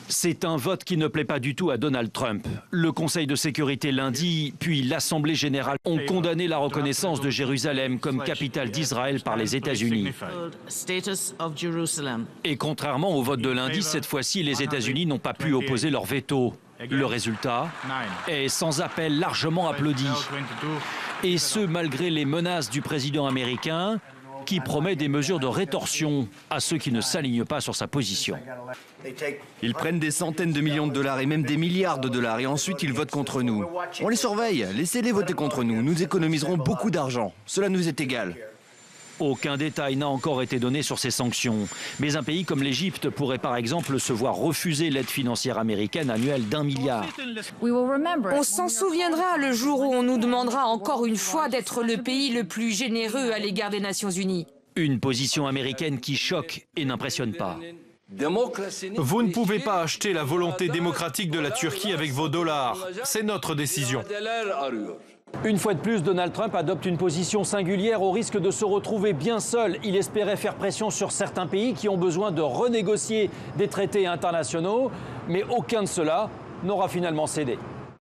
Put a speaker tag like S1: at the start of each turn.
S1: C'est un vote qui ne plaît pas du tout à Donald Trump. Le Conseil de sécurité lundi, puis l'Assemblée générale ont condamné la reconnaissance de Jérusalem comme capitale d'Israël par les États-Unis. Et contrairement au vote de lundi, cette fois-ci, les États-Unis n'ont pas pu opposer leur veto. Le résultat est sans appel largement applaudi. Et ce, malgré les menaces du président américain, qui promet des mesures de rétorsion à ceux qui ne s'alignent pas sur sa position.
S2: Ils prennent des centaines de millions de dollars et même des milliards de dollars et ensuite ils votent contre nous. On les surveille, laissez-les voter contre nous, nous économiserons beaucoup d'argent. Cela nous est égal.
S1: Aucun détail n'a encore été donné sur ces sanctions. Mais un pays comme l'Égypte pourrait par exemple se voir refuser l'aide financière américaine annuelle d'1 milliard.
S3: On s'en souviendra le jour où on nous demandera encore une fois d'être le pays le plus généreux à l'égard des Nations Unies.
S1: Une position américaine qui choque et n'impressionne pas.
S4: Vous ne pouvez pas acheter la volonté démocratique de la Turquie avec vos dollars. C'est notre décision.
S1: Une fois de plus, Donald Trump adopte une position singulière au risque de se retrouver bien seul. Il espérait faire pression sur certains pays qui ont besoin de renégocier des traités internationaux, mais aucun de ceux-là n'aura finalement cédé.